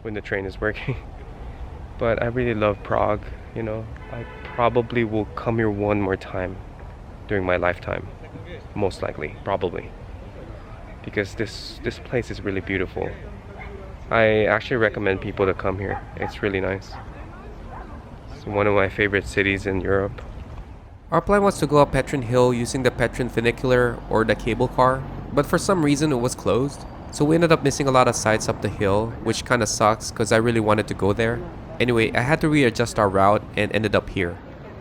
when the train is working. But I really love Prague, you know. I probably will come here one more time during my lifetime. Most likely, probably. Because this place is really beautiful. I actually recommend people to come here. It's really nice. It's one of my favorite cities in Europe. Our plan was to go up Petrin Hill using the Petrin funicular or the cable car, but for some reason it was closed. So we ended up missing a lot of sights up the hill, which kinda sucks because I really wanted to go there. Anyway, I had to readjust our route and ended up here.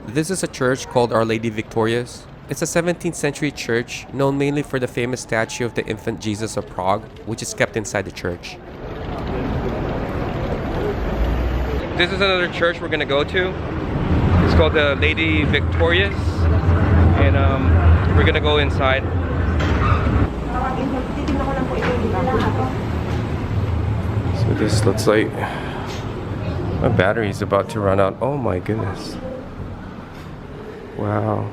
This is a church called Our Lady Victorious. It's a 17th century church known mainly for the famous statue of the infant Jesus of Prague, which is kept inside the church. This is another church we're gonna go to. It's called the Lady Victorious, and we're gonna go inside. So this looks like my battery is about to run out. Oh my goodness! Wow,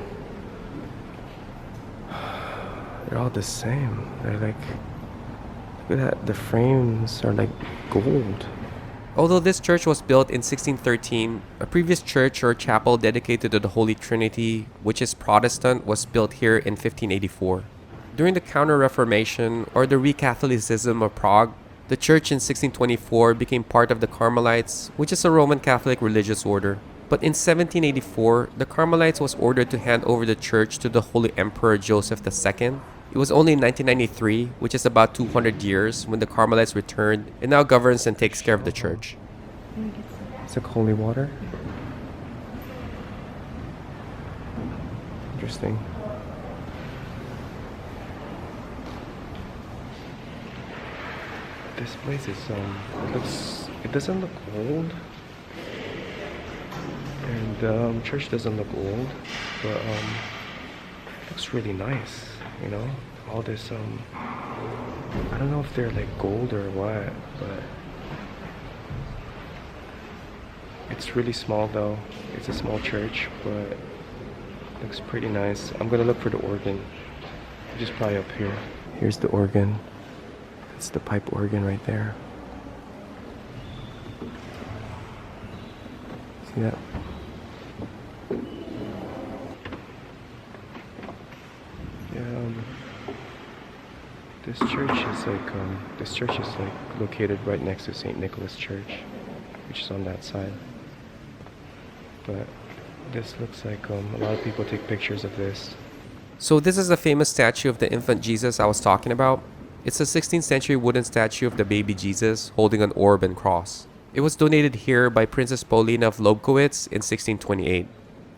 they're all the same. They're like, look at that. The frames are like gold. Although this church was built in 1613, a previous church or chapel dedicated to the Holy Trinity, which is Protestant, was built here in 1584. During the Counter-Reformation or the Re-Catholicism of Prague, the church in 1624 became part of the Carmelites, which is a Roman Catholic religious order. But in 1784, the Carmelites was ordered to hand over the church to the Holy Emperor Joseph II. It was only in 1993, which is about 200 years, when the Carmelites returned and now governs and takes care of the church. It's like holy water. Interesting. This place is it doesn't look old, and church doesn't look old, but it looks really nice. You know, all this I don't know if they're like gold or what, but it's really small though. It's a small church, but it looks pretty nice. I'm gonna look for the organ, which is probably up here. Here's the organ. It's the pipe organ right there. See that? This church is like located right next to St. Nicholas Church, which is on that side. But this looks like a lot of people take pictures of this. So this is the famous statue of the infant Jesus I was talking about. It's a 16th century wooden statue of the baby Jesus holding an orb and cross. It was donated here by Princess Paulina of Lobkowitz in 1628.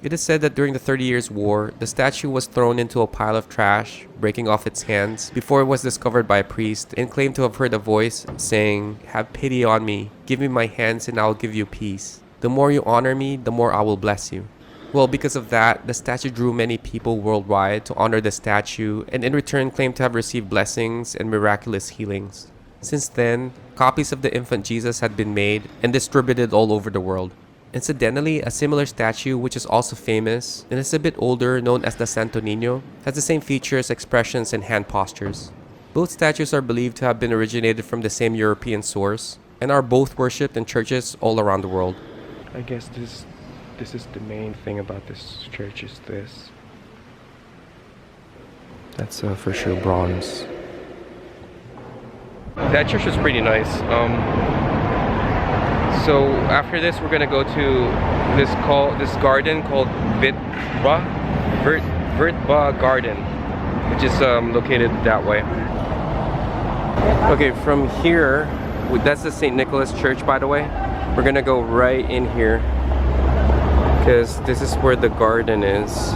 It is said that during the 30 Years' War, the statue was thrown into a pile of trash, breaking off its hands, before it was discovered by a priest and claimed to have heard a voice saying, "Have pity on me, give me my hands and I will give you peace. The more you honor me, the more I will bless you." Well, because of that, the statue drew many people worldwide to honor the statue and in return claimed to have received blessings and miraculous healings. Since then, copies of the infant Jesus had been made and distributed all over the world. Incidentally, a similar statue, which is also famous and is a bit older, known as the Santo Niño, has the same features, expressions, and hand postures. Both statues are believed to have been originated from the same European source and are both worshipped in churches all around the world. I guess this is the main thing about this church is this. That's for sure bronze. That church is pretty nice. So after this, we're gonna go to this garden called Vrtba Garden, which is located that way. Okay, from here, that's the St. Nicholas Church, by the way. We're gonna go right in here because this is where the garden is.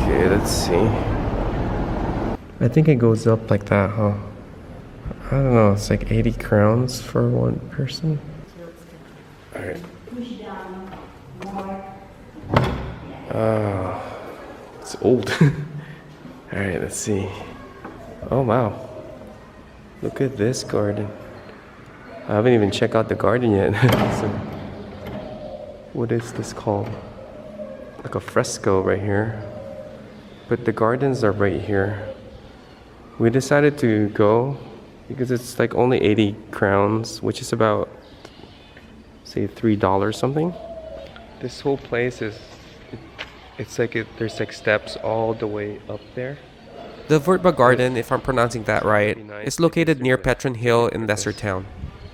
Okay, let's see. I think it goes up like that, huh? I don't know, it's like 80 crowns for one person. Alright. It's old. Alright, let's see. Oh wow. Look at this garden. I haven't even checked out the garden yet. So, what is this called? Like a fresco right here. But the gardens are right here. We decided to go because it's like only 80 crowns, which is about, say, $3 something. This whole place is, it's like there's like steps all the way up there. The Vrtba Garden, if I'm pronouncing that right, is located near Petrin Hill in Lesser Town.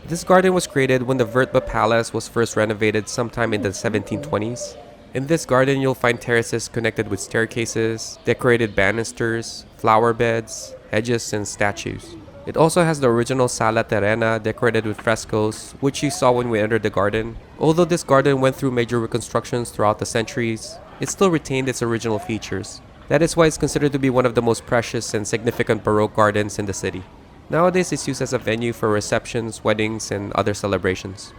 This garden was created when the Vrtba Palace was first renovated sometime in the 1720s. In this garden, you'll find terraces connected with staircases, decorated banisters, flower beds, hedges, and statues. It also has the original Sala Terrena decorated with frescoes, which you saw when we entered the garden. Although this garden went through major reconstructions throughout the centuries, it still retained its original features. That is why it's considered to be one of the most precious and significant Baroque gardens in the city. Nowadays, it's used as a venue for receptions, weddings, and other celebrations.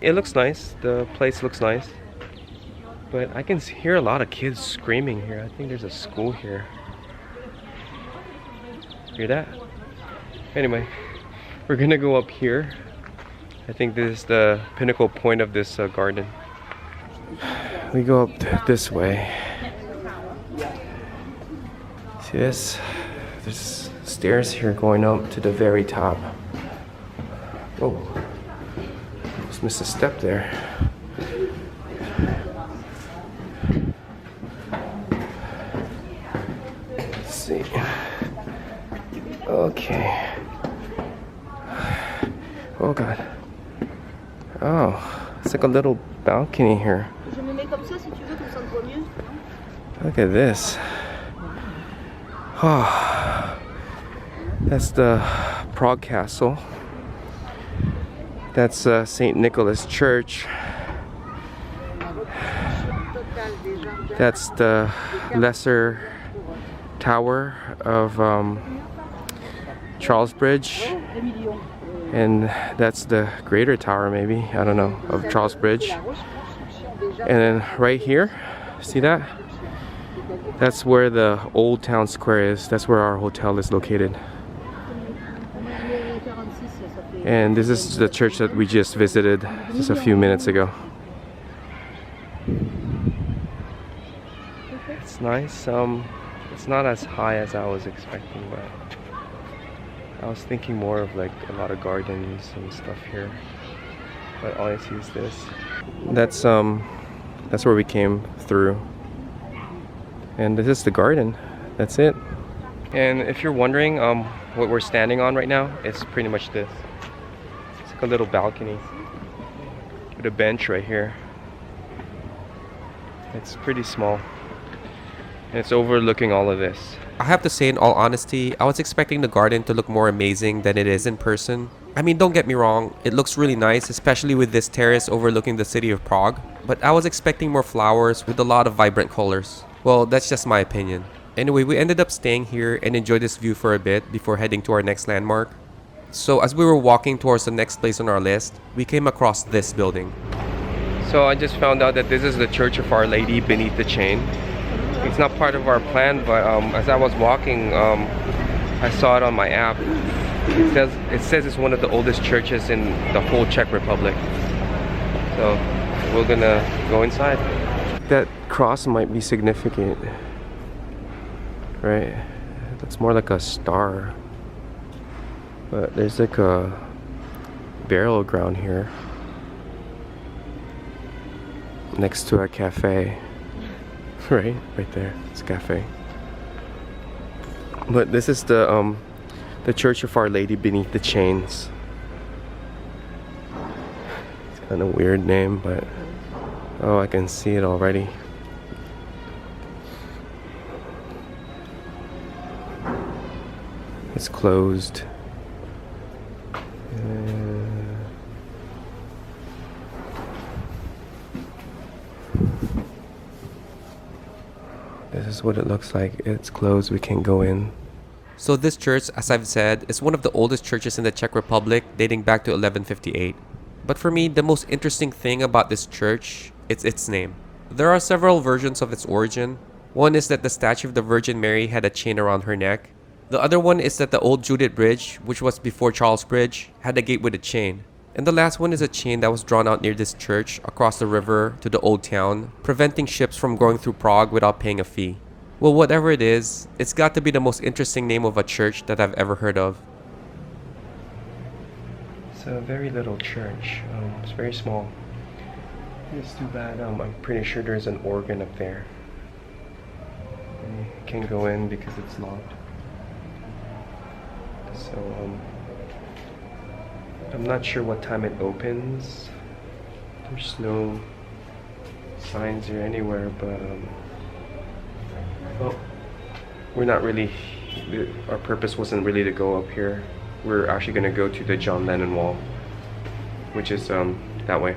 It looks nice. The place looks nice. But I can hear a lot of kids screaming here. I think there's a school here. Hear that? Anyway, we're gonna go up here. I think this is the pinnacle point of this garden. We go up this way. See this? There's stairs here going up to the very top. Oh, just missed a step there. Let's see. Okay. Oh God. Oh, it's like a little balcony here. Look at this. Oh, that's the Prague Castle. That's St. Nicholas Church. That's the lesser tower of Charles Bridge. And that's the greater tower, maybe, I don't know, of Charles Bridge. And then right here, see that? That's where the Old Town Square is. That's where our hotel is located. And this is the church that we just visited just a few minutes ago. It's nice. It's not as high as I was expecting, but I was thinking more of like a lot of gardens and stuff here. But all I see is this. That's where we came through. And this is the garden. That's it. And if you're wondering what we're standing on right now, it's pretty much this. It's like a little balcony with a bench right here. It's pretty small. And it's overlooking all of this. I have to say, in all honesty, I was expecting the garden to look more amazing than it is in person. I mean, don't get me wrong, it looks really nice, especially with this terrace overlooking the city of Prague. But I was expecting more flowers with a lot of vibrant colors. Well, that's just my opinion. Anyway, we ended up staying here and enjoyed this view for a bit before heading to our next landmark. So as we were walking towards the next place on our list, we came across this building. So I just found out that this is the Church of Our Lady beneath the chain. It's not part of our plan, but as I was walking, I saw it on my app. It says it's one of the oldest churches in the whole Czech Republic. So we're gonna go inside. That cross might be significant, right? It's more like a star. But there's like a burial ground here next to a cafe. Right there, it's a cafe. But this is the Church of Our Lady beneath the chains. It's kind of a weird name, but oh, I can see it already. It's closed. This is what it looks like. It's closed. We can't go in. So this church, as I've said, is one of the oldest churches in the Czech Republic, dating back to 1158. But for me, the most interesting thing about this church is its name. There are several versions of its origin. One is that the statue of the Virgin Mary had a chain around her neck. The other one is that the old Judith Bridge, which was before Charles Bridge, had a gate with a chain. And the last one is a chain that was drawn out near this church across the river to the old town, preventing ships from going through Prague without paying a fee. Well, whatever it is, it's got to be the most interesting name of a church that I've ever heard of. a very little church. It's very small. It's too bad. I'm pretty sure there's an organ up there. You can't go in because it's locked. So I'm not sure what time it opens. There's no signs here anywhere, but well, we're not really. Our purpose wasn't really to go up here. We're actually going to go to the John Lennon Wall, which is that way.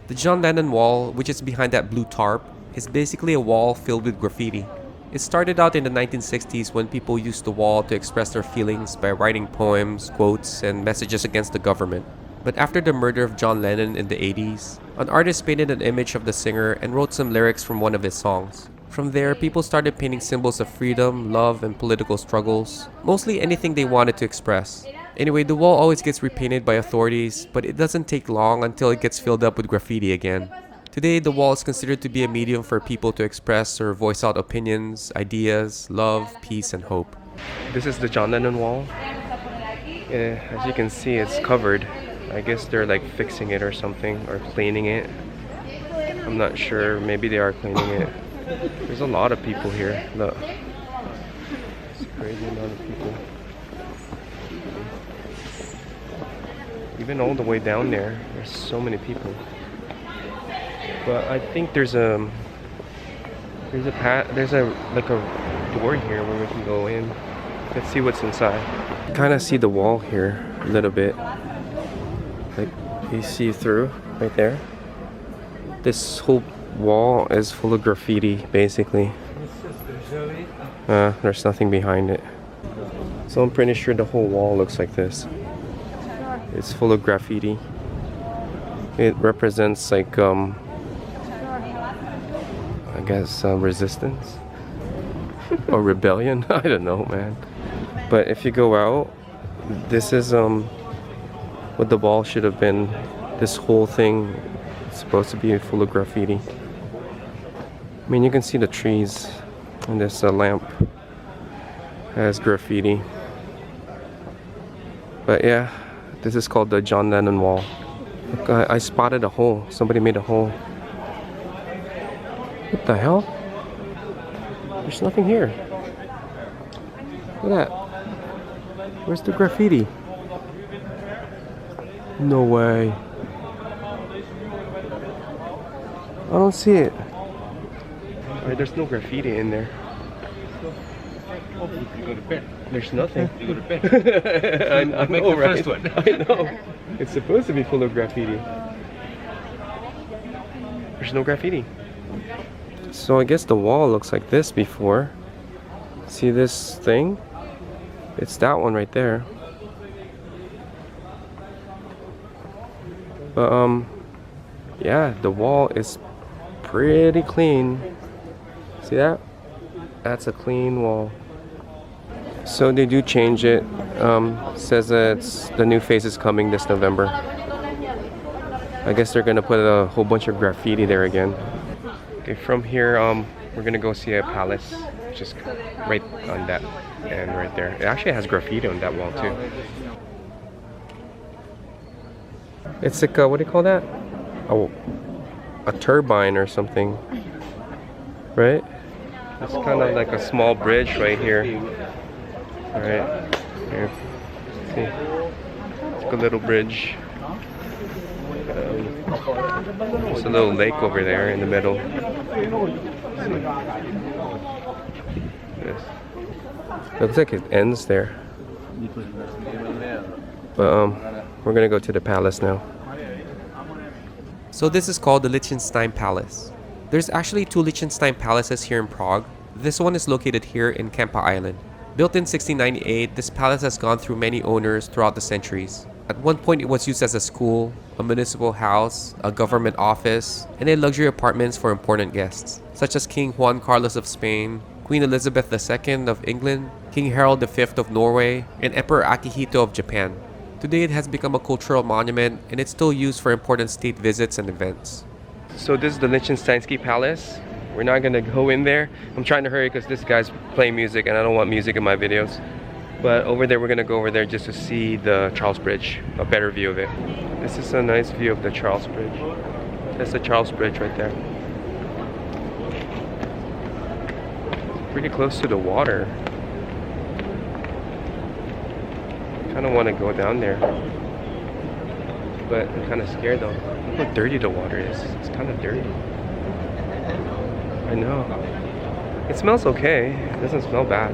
The John Lennon Wall, which is behind that blue tarp, is basically a wall filled with graffiti. It started out in the 1960s when people used the wall to express their feelings by writing poems, quotes, and messages against the government. But after the murder of John Lennon in the 80s, an artist painted an image of the singer and wrote some lyrics from one of his songs. From there, people started painting symbols of freedom, love, and political struggles, mostly anything they wanted to express. Anyway, the wall always gets repainted by authorities, but it doesn't take long until it gets filled up with graffiti again. Today, the wall is considered to be a medium for people to express or voice out opinions, ideas, love, peace, and hope. This is the John Lennon Wall. As you can see, it's covered. I guess they're like fixing it or something, or cleaning it. I'm not sure. Maybe they are cleaning it. There's a lot of people here. Look. It's a crazy amount of people. Even all the way down there, there's so many people. But I think there's a like a door here where we can go in. Let's see what's inside. Kind of see the wall here a little bit. Like you see through right there. This whole wall is full of graffiti, basically. There's nothing behind it. So I'm pretty sure the whole wall looks like this. It's full of graffiti. It represents like I guess resistance or rebellion. I don't know, man. But if you go out, this is what the wall should have been. This whole thing is supposed to be full of graffiti. I mean, you can see the trees, and this lamp has graffiti. But yeah, this is called the John Lennon Wall. Look, I spotted a hole. Somebody made a hole. What the hell? There's nothing here. Look at that. Where's the graffiti? No way. I don't see it. Alright, there's no graffiti in there. There's nothing. I know, right? I know. It's supposed to be full of graffiti. There's no graffiti. So I guess the wall looks like this before. See this thing? It's that one right there. But yeah, the wall is pretty clean. See that? That's a clean wall. So they do change it. Says that the new phase is coming this November. I guess they're gonna put a whole bunch of graffiti there again. Okay, from here we're gonna go see a palace, just right on that end right there. It actually has graffiti on that wall too. It's like what do you call that? Oh, a turbine or something, right? It's kind of like a small bridge right here. All right, here. See, it's like a little bridge. There's a little lake over there in the middle. Yes. Looks like it ends there. But we're gonna go to the palace now. So this is called the Liechtenstien Palace. There's actually two Liechtenstien palaces here in Prague. This one is located here in Kampa Island. Built in 1698, this palace has gone through many owners throughout the centuries. At one point, it was used as a school, a municipal house, a government office, and a luxury apartments for important guests, such as King Juan Carlos of Spain, Queen Elizabeth II of England, King Harold V of Norway, and Emperor Akihito of Japan. Today, it has become a cultural monument, and it's still used for important state visits and events. So this is the Liechtensteinski Palace. We're not gonna go in there. I'm trying to hurry because this guy's playing music and I don't want music in my videos. But over there, we're gonna go over there just to see the Charles Bridge, a better view of it. This is a nice view of the Charles Bridge. That's the Charles Bridge right there. Pretty close to the water. Kind of want to go down there, but I'm kind of scared though. Look how dirty the water is. It's kind of dirty. I know. It smells okay. It doesn't smell bad,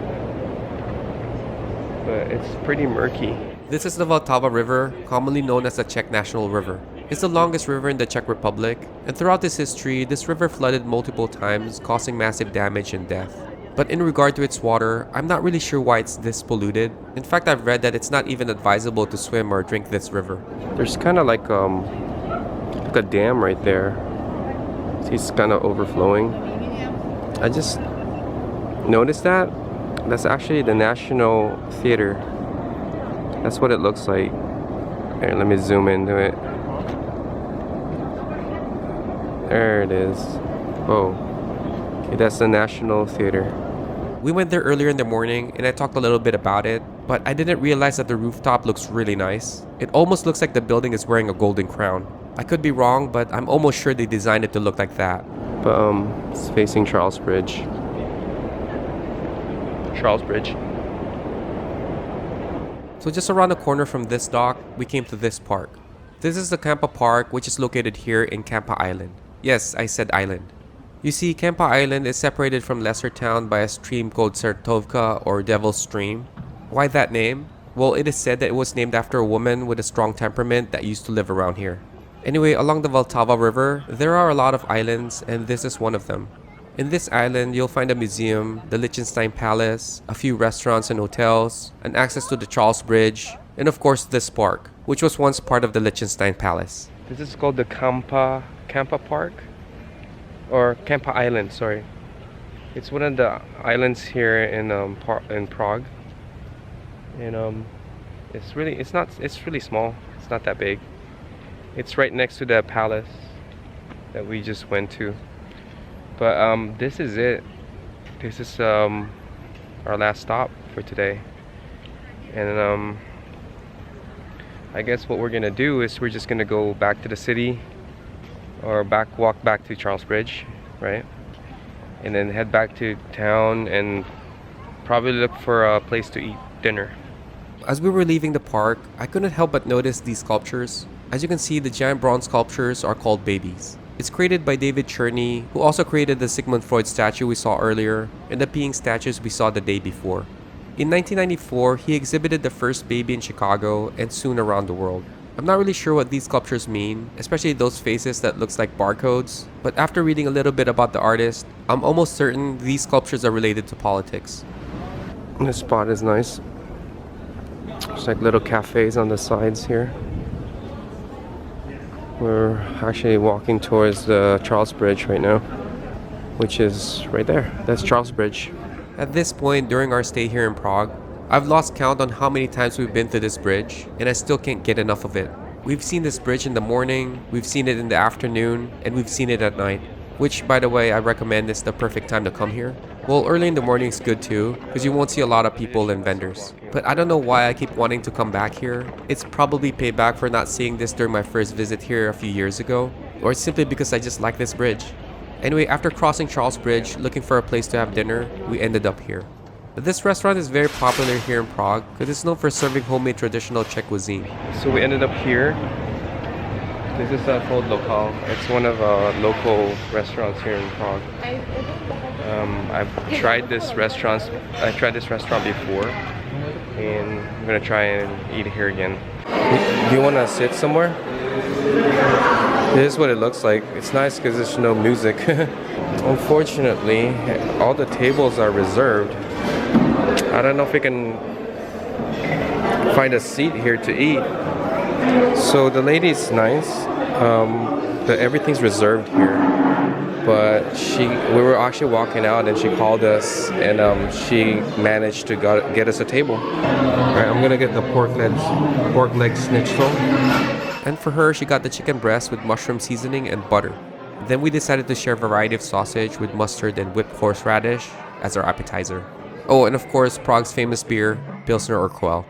but it's pretty murky. This is the Vltava River, commonly known as the Czech National River. It's the longest river in the Czech Republic, and throughout its history, this river flooded multiple times, causing massive damage and death. But in regard to its water, I'm not really sure why it's this polluted. In fact, I've read that it's not even advisable to swim or drink this river. There's kind of like a dam right there. See, it's kind of overflowing. I just noticed that. That's actually the National Theater. That's what it looks like. Here, let me zoom into it. There it is. Oh, okay, that's the National Theater. We went there earlier in the morning and I talked a little bit about it, but I didn't realize that the rooftop looks really nice. It almost looks like the building is wearing a golden crown. I could be wrong, but I'm almost sure they designed it to look like that. But it's facing Charles Bridge. Charles Bridge. So just around the corner from this dock, we came to this park. This is the Kampa Park, which is located here in Kampa Island. Yes, I said island. You see, Kampa Island is separated from lesser town by a stream called Čertovka or Devil's Stream. Why that name? Well, it is said that it was named after a woman with a strong temperament that used to live around here. Anyway, along the Vltava River, there are a lot of islands, and this is one of them. In this island, you'll find a museum, the Liechtenstien Palace, a few restaurants and hotels, and access to the Charles Bridge, and of course this park, which was once part of the Liechtenstein Palace. This is called the Kampa Park? Or Kampa Island, sorry. It's one of the islands here in Prague. And it's really small. It's not that big. It's right next to the palace that we just went to. But this is it. This is our last stop for today. And I guess what we're gonna do is we're just gonna go back to the city, or walk back to Charles Bridge, right? And then head back to town and probably look for a place to eat dinner. As we were leaving the park, I couldn't help but notice these sculptures. As you can see, the giant bronze sculptures are called babies. It's created by David Cherney, who also created the Sigmund Freud statue we saw earlier and the peeing statues we saw the day before. In 1994, he exhibited the first baby in Chicago and soon around the world. I'm not really sure what these sculptures mean, especially those faces that looks like barcodes, but after reading a little bit about the artist, I'm almost certain these sculptures are related to politics. This spot is nice. There's like little cafes on the sides here. We're actually walking towards the Charles Bridge right now, which is right there. That's Charles Bridge. At this point during our stay here in Prague, I've lost count on how many times we've been to this bridge, and I still can't get enough of it. We've seen this bridge in the morning, we've seen it in the afternoon, and we've seen it at night. Which, by the way, I recommend is the perfect time to come here. Well, early in the morning is good too, because you won't see a lot of people and vendors. But I don't know why I keep wanting to come back here. It's probably payback for not seeing this during my first visit here a few years ago, or it's simply because I just like this bridge. Anyway, after crossing Charles Bridge, looking for a place to have dinner, we ended up here. This restaurant is very popular here in Prague because it's known for serving homemade traditional Czech cuisine. So we ended up here. This is called Lokal. It's one of local restaurants here in Prague. I've tried this restaurant. I tried this restaurant before, and I'm gonna try and eat here again. Do you want to sit somewhere? This is what it looks like. It's nice because there's no music. Unfortunately, all the tables are reserved. I don't know if we can find a seat here to eat. So the lady's nice. Everything's reserved here. But we were actually walking out and she called us and she managed to get us a table. Alright, I'm gonna get the pork leg schnitzel. And for her, she got the chicken breast with mushroom seasoning and butter. Then we decided to share a variety of sausage with mustard and whipped horseradish as our appetizer. Oh, and of course, Prague's famous beer, Pilsner or Quell.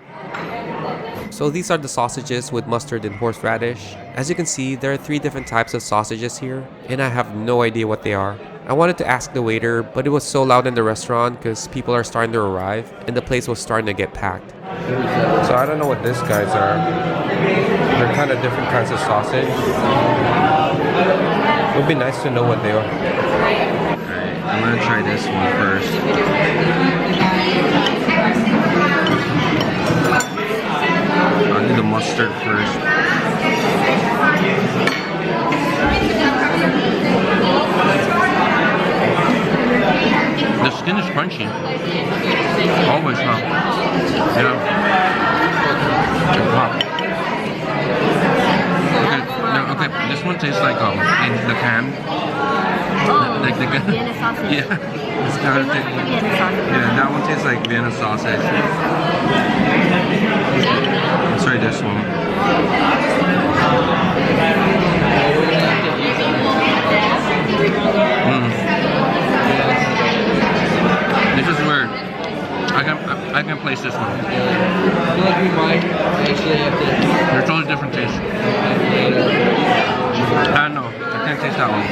So these are the sausages with mustard and horseradish. As you can see, there are 3 different types of sausages here, and I have no idea what they are. I wanted to ask the waiter, but it was so loud in the restaurant because people are starting to arrive, and the place was starting to get packed. So I don't know what these guys are. They're kind of different kinds of sausage. It would be nice to know what they are. Alright, I'm gonna try this one first. I'll do the mustard first. The skin is crunchy. Always, huh? Yeah. Wow. Okay, no, okay. This one tastes like in the can. Like the Vienna sausage. Yeah. It's kind of Vienna sausage. yeah, that one tastes like Vienna sausage. Let's try this one. This is weird. I can place this one. They're totally different tastes. I don't know. I can't taste that one.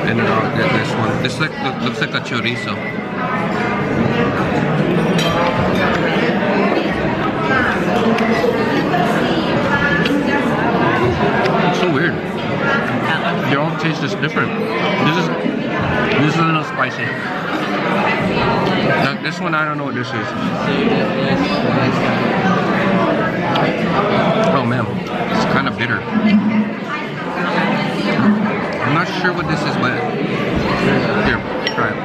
And then I'll get this one. This looks like a chorizo. It's so weird. They all taste just different. This is a little spicy. Now, this one I don't know what this is. Oh man, it's kind of bitter. I'm not sure what this is, but here, try it.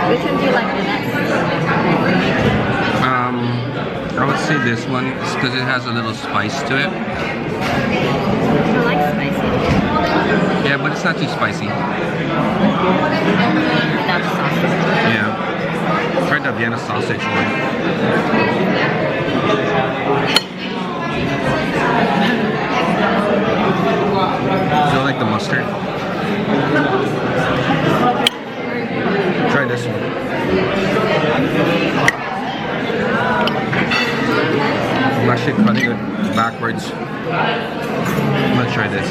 Which one do you like the best? I would say this one, because it has a little spice to it. I like spicy. Yeah, but it's not too spicy. Without the sausage. Yeah. Try the Vienna sausage one. Do you like the mustard? Try this one. I'm actually cutting it backwards. I'm gonna try this.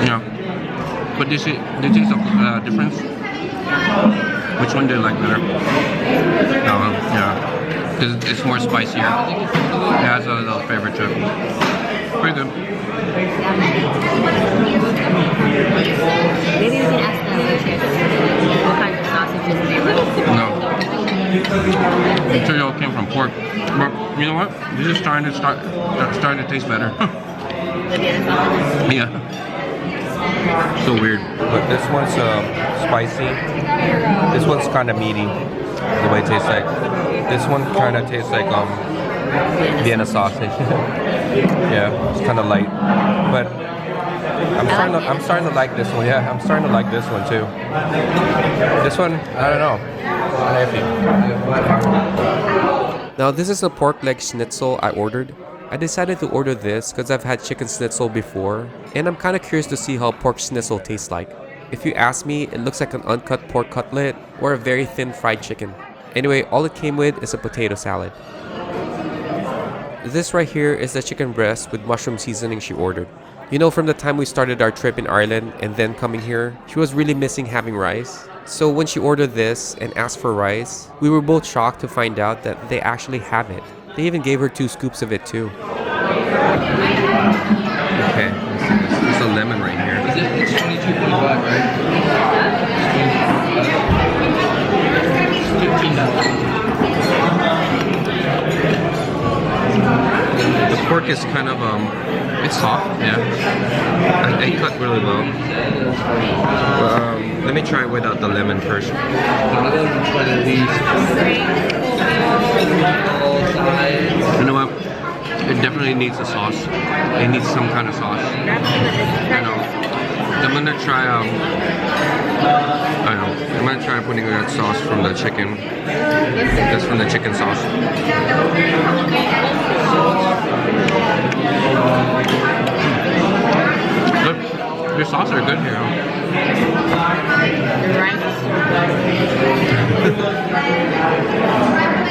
Yeah. But do you taste the difference? Which one do you like better? Yeah. Because it's more spicier. It has a little flavor to it. Pretty good. Maybe we can ask them what kind of sausages they like. No. I'm sure y'all came from pork. But you know what? This is starting to taste better. The Vienna sausage. Yeah. So weird. But this one's spicy. This one's kind of meaty. The way it tastes like. This one kind of tastes like Vienna sausage. Yeah, it's kind of light. But I'm starting to like this one. Yeah, I'm starting to like this one too. This one, I don't know. Now this is a pork leg schnitzel I ordered. I decided to order this because I've had chicken schnitzel before, and I'm kind of curious to see how pork schnitzel tastes like. If you ask me, it looks like an uncut pork cutlet or a very thin fried chicken. Anyway, all it came with is a potato salad. This right here is the chicken breast with mushroom seasoning she ordered. You know, from the time we started our trip in Ireland and then coming here, she was really missing having rice. So when she ordered this and asked for rice, we were both shocked to find out that they actually have it. They even gave her 2 scoops of it too. Okay, let's see this. There's a lemon right here. It's 22.5, right? The pork is kind of it's soft, yeah. It cut really well. But, let me try it without the lemon first. You know what? It definitely needs a sauce. It needs some kind of sauce. I know. I'm gonna try I'm gonna try putting that sauce from the chicken. That's from the chicken sauce. Your sauce are good here. Right.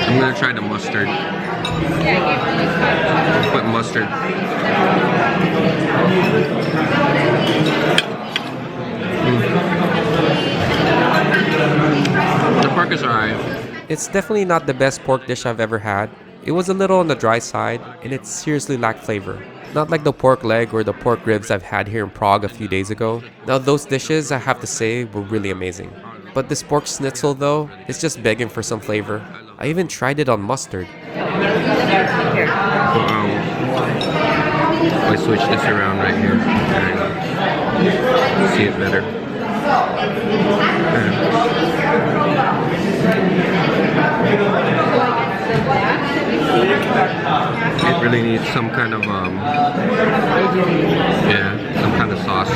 I'm gonna try the mustard. Put mustard. The pork is alright. It's definitely not the best pork dish I've ever had. It was a little on the dry side, and it seriously lacked flavor. Not like the pork leg or the pork ribs I've had here in Prague a few days ago. Now those dishes, I have to say, were really amazing. But this pork schnitzel though, is just begging for some flavor. I even tried it on mustard. I switch this around right here and see it better. It really needs some kind of some kind of sauce.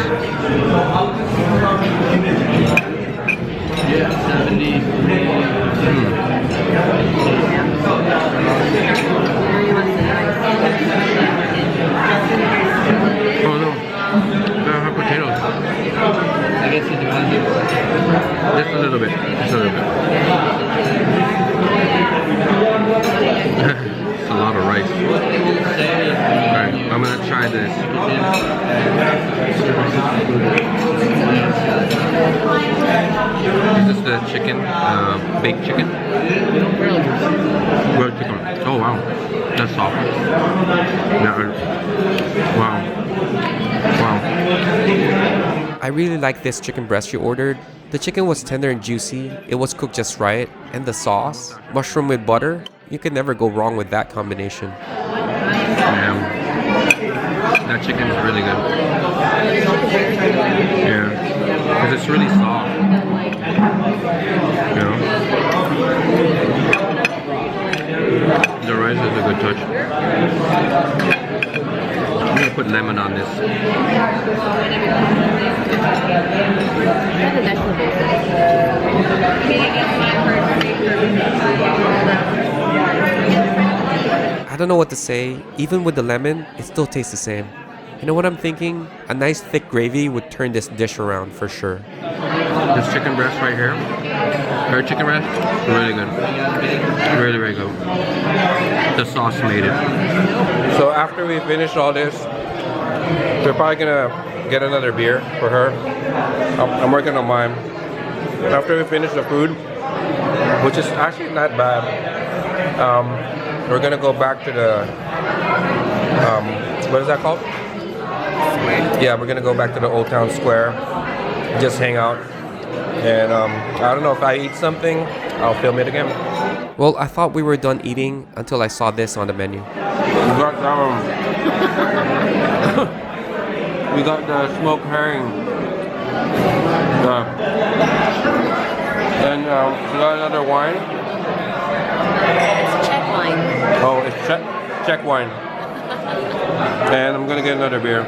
Oh no, I have potatoes. I guess it depends. Just a little bit. Just a little bit. It's a lot of rice. Alright, I'm gonna try this. Is this the chicken? Baked chicken? Grilled chicken. Oh wow, that's soft. Wow. Wow. I really like this chicken breast you ordered. The chicken was tender and juicy, it was cooked just right, and the sauce, mushroom with butter, you can never go wrong with that combination. Yeah. That chicken's really good. Yeah. Because it's really soft. You know? The rice is a good touch. I'm gonna put lemon on this. I don't know what to say, even with the lemon, it still tastes the same. You know what I'm thinking? A nice thick gravy would turn this dish around for sure. This chicken breast right here, her chicken breast, really good. Really, really good. The sauce made it. So after we finish all this, we're probably gonna get another beer for her. I'm working on mine. After we finish the food, which is actually not bad, we're gonna go back to the what is that called? Yeah, we're gonna go back to the Old Town Square, just hang out, and I don't know if I eat something, I'll film it again. Well, I thought we were done eating until I saw this on the menu. We got the smoked herring, and we got another wine. It's Czech wine. Oh, it's Czech wine. And I'm gonna get another beer.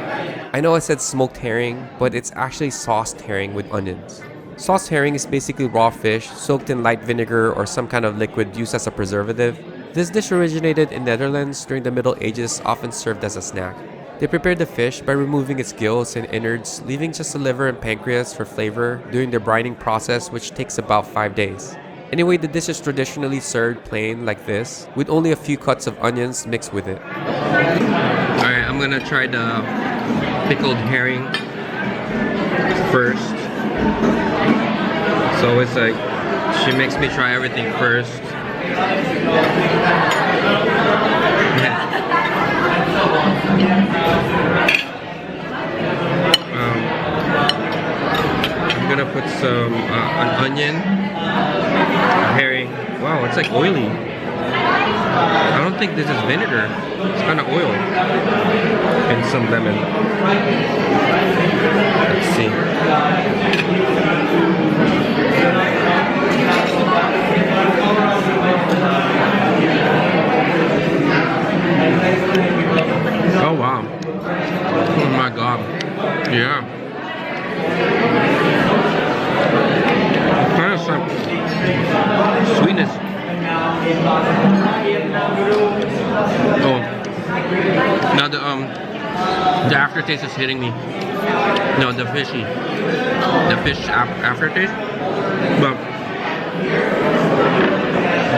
I know I said smoked herring, but it's actually sauced herring with onions. Sauced herring is basically raw fish soaked in light vinegar or some kind of liquid used as a preservative. This dish originated in Netherlands during the Middle Ages, often served as a snack. They prepared the fish by removing its gills and innards, leaving just the liver and pancreas for flavor during the brining process, which takes about 5 days. Anyway, the dish is traditionally served plain like this, with only a few cuts of onions mixed with it. Alright, I'm gonna try the pickled herring first. So it's like, she makes me try everything first. I'm gonna put some an onion, a herring. Wow, it's like oily. I don't think this is vinegar. It's kind of oil. And some lemon. Let's see. Oh wow. Oh my god. Yeah. Kind of some sweetness. Oh. Now the aftertaste is hitting me. No, the fishy. The fish aftertaste. But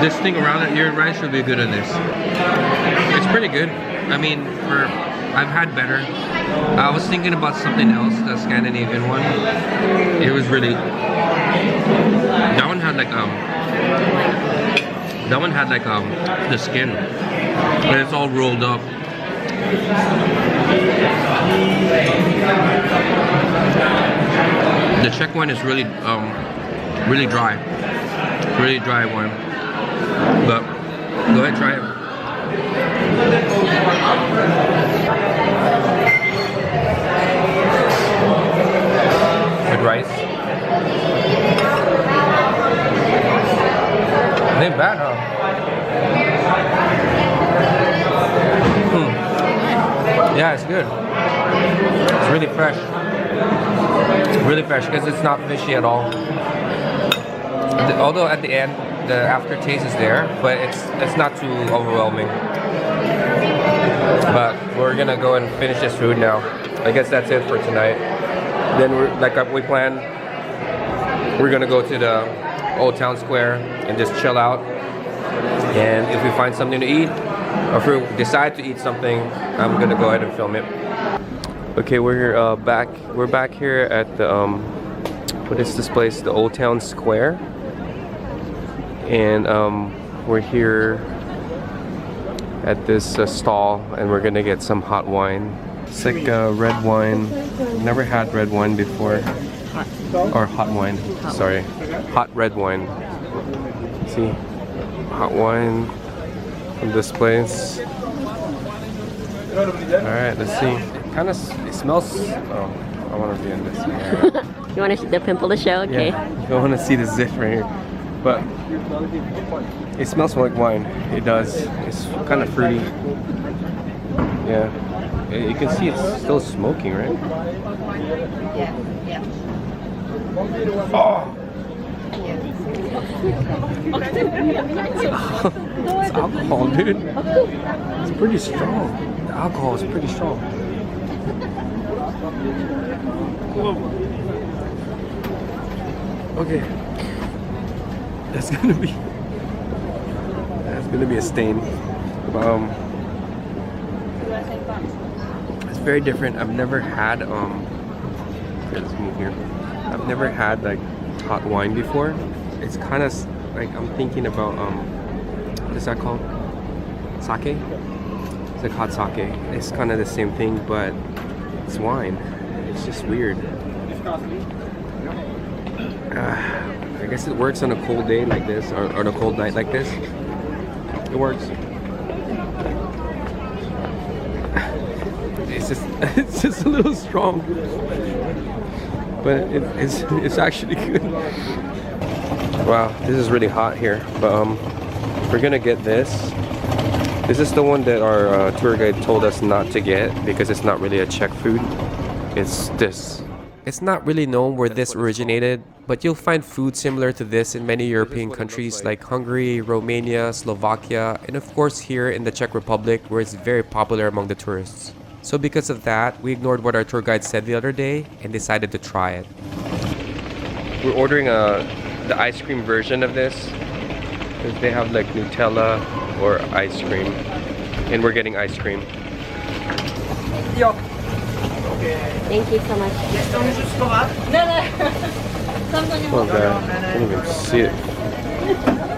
this thing around it, your rice would be good in this. It's pretty good. I mean, I've had better. I was thinking about something else, the Scandinavian one. It was really. That one had like the skin, and it's all rolled up. The Czech one is really really dry one. But go ahead, try it. Good rice. It ain't bad, huh? Yeah, it's good. It's really fresh. Really fresh because it's not fishy at all. Although at the end, the aftertaste is there, but it's not too overwhelming. But we're gonna go and finish this food now. I guess that's it for tonight. Then like we planned, we're gonna go to the old town square and just chill out. And if we find something to eat, or if we decide to eat something, I'm gonna go ahead and film it. Okay, we're back. We're back here at the what is this place? The Old Town Square. And we're here at this stall, and we're gonna get some hot wine. It's like red wine. Never had red wine before. Or hot wine. Sorry, hot red wine. See, hot wine from this place. All right, let's see. It smells. Oh, I want to be in this. You want to see the pimple to show? Okay. Yeah, you want to see the zip right here. But it smells like wine. It does. It's kind of fruity. Yeah. You can see it's still smoking, right? Oh! It's alcohol, dude. It's pretty strong. The alcohol is pretty strong. Whoa. Okay. That's gonna be a stain. It's very different. I've never had okay, let's move here. I've never had like hot wine before. It's kind of like I'm thinking about what is that called? Sake? It's like hot sake. It's kind of the same thing, but it's wine. It's just weird. I guess it works on a cold day like this, or on a cold night like this. It works. It's just a little strong, but it's actually good. Wow, this is really hot here. But we're gonna get this. This is the one that our tour guide told us not to get because it's not really a Czech food. It's this. It's not really known where this originated, but you'll find food similar to this in many European countries like Hungary, Romania, Slovakia, and of course here in the Czech Republic, where it's very popular among the tourists. So because of that, we ignored what our tour guide said the other day and decided to try it. We're ordering the ice cream version of this because they have like Nutella or ice cream, and we're getting ice cream. Yo. Thank you so much. Oh god, I can't even see it.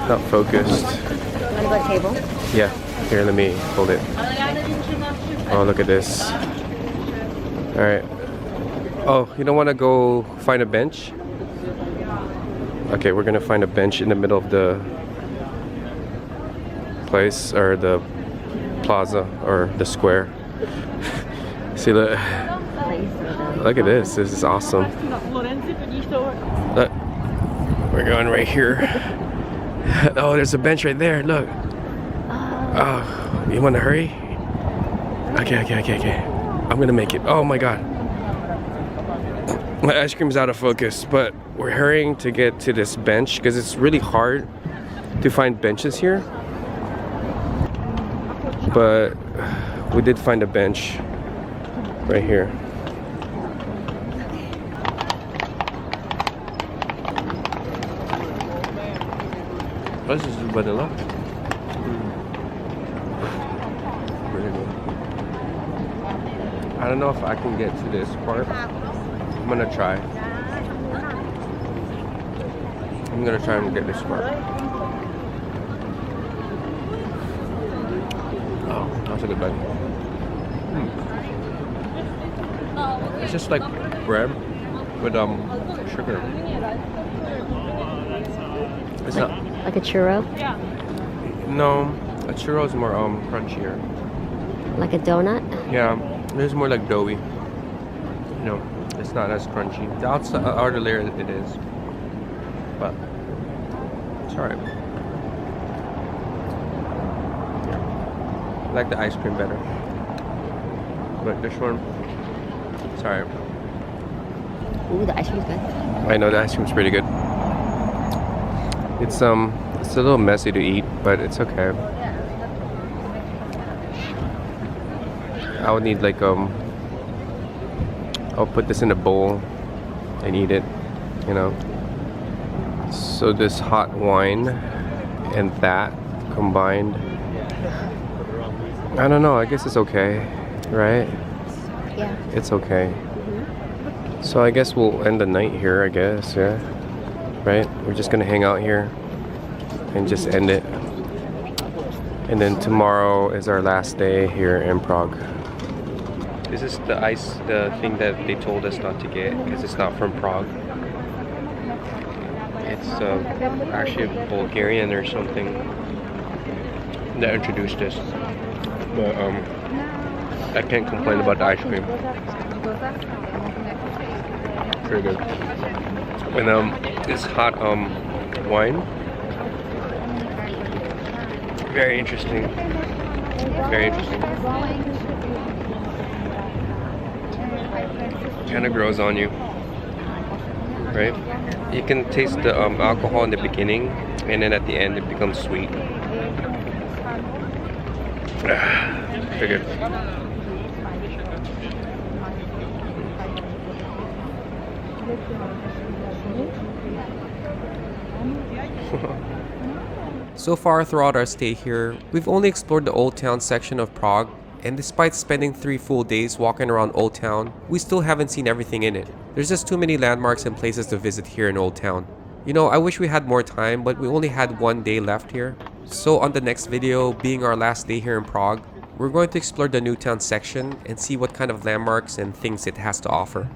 Not focused. Want to go table? Yeah, here, let me hold it. Oh, look at this. Alright. Oh, you don't want to go find a bench? Okay, we're gonna find a bench in the middle of the place, or the plaza, or the square. See, look. Look at this. This is awesome. Look, we're going right here. Oh, there's a bench right there. Look. Oh, you want to hurry? Okay. I'm gonna make it. Oh my god. My ice cream's out of focus, but we're hurrying to get to this bench because it's really hard to find benches here. But we did find a bench right here. This is vanilla. Really good. I don't know if I can get to this part. I'm gonna try. I'm gonna try and get this part. Oh, that's a good bite. It's just like bread with sugar. It's not Like a churro? no, a churro is more crunchier. Like a donut? Yeah, it's more like doughy. No, it's not as crunchy. The outer layer it is, but it's alright. Yeah. I like the ice cream better, but this one, it's alright. Ooh, the ice cream's good. I know the ice cream's pretty good. It's a little messy to eat, but it's okay. I would need like I'll put this in a bowl and eat it, you know. So this hot wine and that combined, I don't know, I guess it's okay, right? Yeah. It's okay. So I guess we'll end the night here, I guess, yeah. Right? We're just gonna hang out here and just end it. And then tomorrow is our last day here in Prague. This is the thing that they told us not to get because it's not from Prague. It's actually a Bulgarian or something that introduced us. But I can't complain about the ice cream. Pretty good. And this hot wine. Very interesting. Very interesting. Kind of grows on you, right? You can taste the alcohol in the beginning, and then at the end it becomes sweet. Pretty good. So far throughout our stay here, we've only explored the Old Town section of Prague, and despite spending 3 full days walking around Old Town, we still haven't seen everything in it. There's just too many landmarks and places to visit here in Old Town. You know, I wish we had more time, but we only had 1 day left here. So on the next video, being our last day here in Prague, we're going to explore the New Town section and see what kind of landmarks and things it has to offer.